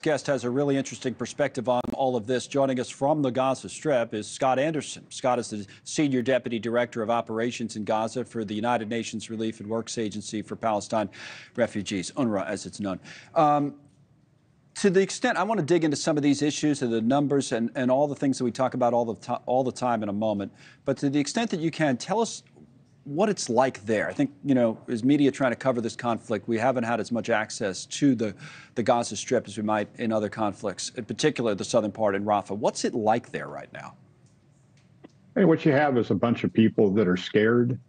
guest has a really interesting perspective on all of this. Joining us from the Gaza Strip is Scott Anderson. Scott is the Senior Deputy Director of Operations in Gaza for the United Nations Relief and Works Agency for Palestine Refugees, UNRWA as it's known. To the extent, I want to dig into some of these issues and the numbers and all the things that we talk about all the time in a moment. But to the extent that you can, tell us what it's like there. I think, as media trying to cover this conflict, we haven't had as much access to the Gaza Strip as we might in other conflicts, in particular the southern part in Rafah. What's it like there right now? Hey, what you have is a bunch of people that are scared.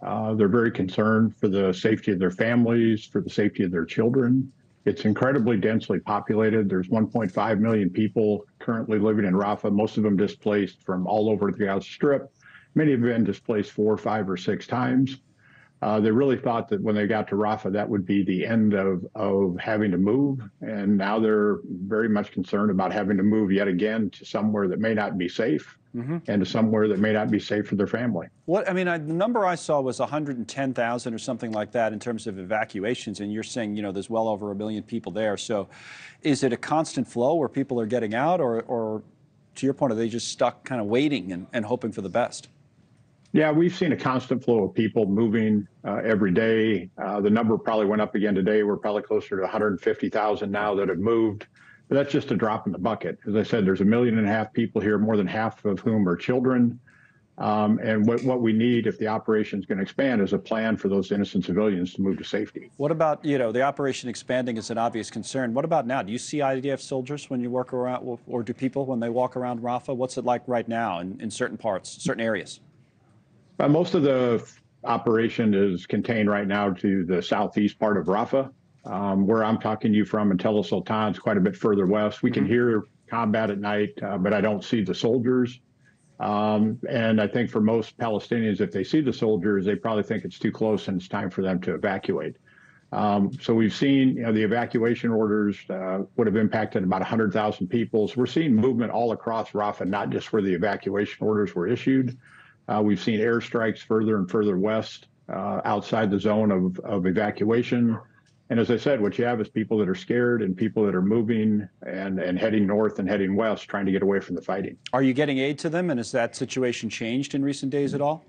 They're very concerned for the safety of their families, for the safety of their children. It's incredibly densely populated. There's 1.5 million people currently living in Rafah, most of them displaced from all over the Gaza Strip. Many have been displaced 4, 5, or 6 times. They really thought that when they got to Rafah, that would be the end of having to move. And now they're very much concerned about having to move yet again to somewhere that may not be safe and to somewhere that may not be safe for their family. The number I saw was 110,000 or something like that in terms of evacuations. And you're saying, there's well over 1 million people there. So is it a constant flow where people are getting out or to your point, are they just stuck kind of waiting and hoping for the best? Yeah, we've seen a constant flow of people moving every day. The number probably went up again today. We're probably closer to 150,000 now that have moved. But that's just a drop in the bucket. As I said, there's 1.5 million people here, more than half of whom are children. And what we need, if the operation is going to expand, is a plan for those innocent civilians to move to safety. What about, the operation expanding is an obvious concern. What about now? Do you see IDF soldiers when you work around, or do people when they walk around Rafah? What's it like right now in certain parts, certain areas? Most of the operation is contained right now to the southeast part of Rafah. Where I'm talking to you from in Tel el-Sultan is quite a bit further west. We can hear combat at night, but I don't see the soldiers. And I think for most Palestinians, if they see the soldiers, they probably think it's too close and it's time for them to evacuate. So we've seen, the evacuation orders would have impacted about 100,000 people. So we're seeing movement all across Rafah, not just where the evacuation orders were issued. We've seen airstrikes further and further west outside the zone of evacuation. And as I said, what you have is people that are scared and people that are moving and heading north and heading west, trying to get away from the fighting. Are you getting aid to them? And has that situation changed in recent days at all?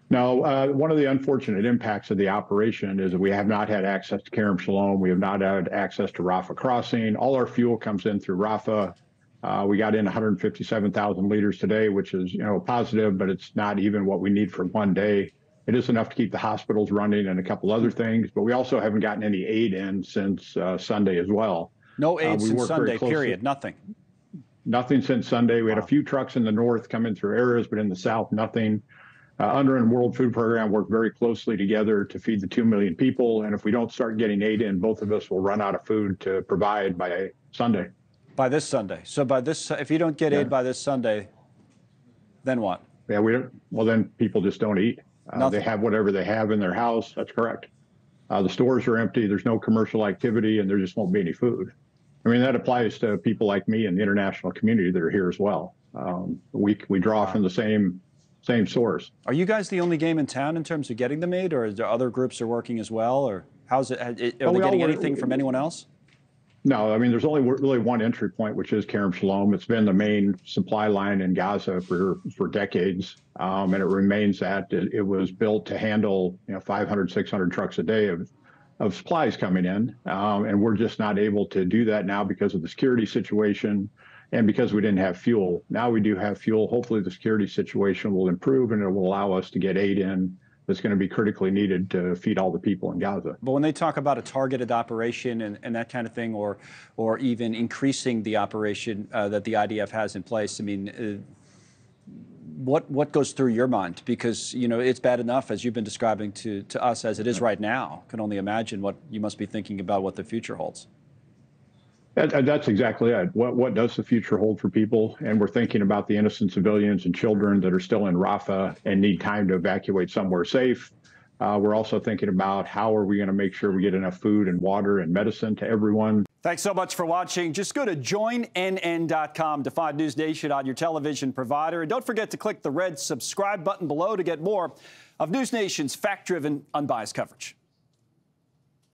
No. One of the unfortunate impacts of the operation is that we have not had access to Kerem Shalom. We have not had access to Rafah Crossing. All our fuel comes in through Rafah. We got in 157,000 liters today, which is, positive, but it's not even what we need for one day. It is enough to keep the hospitals running and a couple other things, but we also haven't gotten any aid in since Sunday as well. No aid since Sunday, period, nothing. Nothing since Sunday. We had a few trucks in the north coming through areas, but in the south, nothing. UNRWA and World Food Program work very closely together to feed the 2 million people. And if we don't start getting aid in, both of us will run out of food to provide by Sunday. By this Sunday. So if you don't get aid by this Sunday, then what? Yeah, well, then people just don't eat. They have whatever they have in their house. That's correct. The stores are empty. There's no commercial activity, and there just won't be any food. That applies to people like me and the international community that are here as well. We draw from the same source. Are you guys the only game in town in terms of getting them aid, or are there other groups are working as well, or how's it? Are they getting anything from anyone else? No, there's only really one entry point, which is Kerem Shalom. It's been the main supply line in Gaza for decades, and it remains that. It was built to handle 500, 600 trucks a day of supplies coming in, and we're just not able to do that now because of the security situation and because we didn't have fuel. Now we do have fuel. Hopefully the security situation will improve and it will allow us to get aid in that's going to be critically needed to feed all the people in Gaza. But when they talk about a targeted operation and that kind of thing, or even increasing the operation that the IDF has in place, what goes through your mind? Because, it's bad enough, as you've been describing to us, as it is right now. Can only imagine what you must be thinking about what the future holds. That's exactly it. What does the future hold for people? And we're thinking about the innocent civilians and children that are still in Rafah and need time to evacuate somewhere safe. We're also thinking about how are we going to make sure we get enough food and water and medicine to everyone. Thanks so much for watching. Just go to joinnn.com to find NewsNation on your television provider. And don't forget to click the red subscribe button below to get more of NewsNation's fact-driven, unbiased coverage.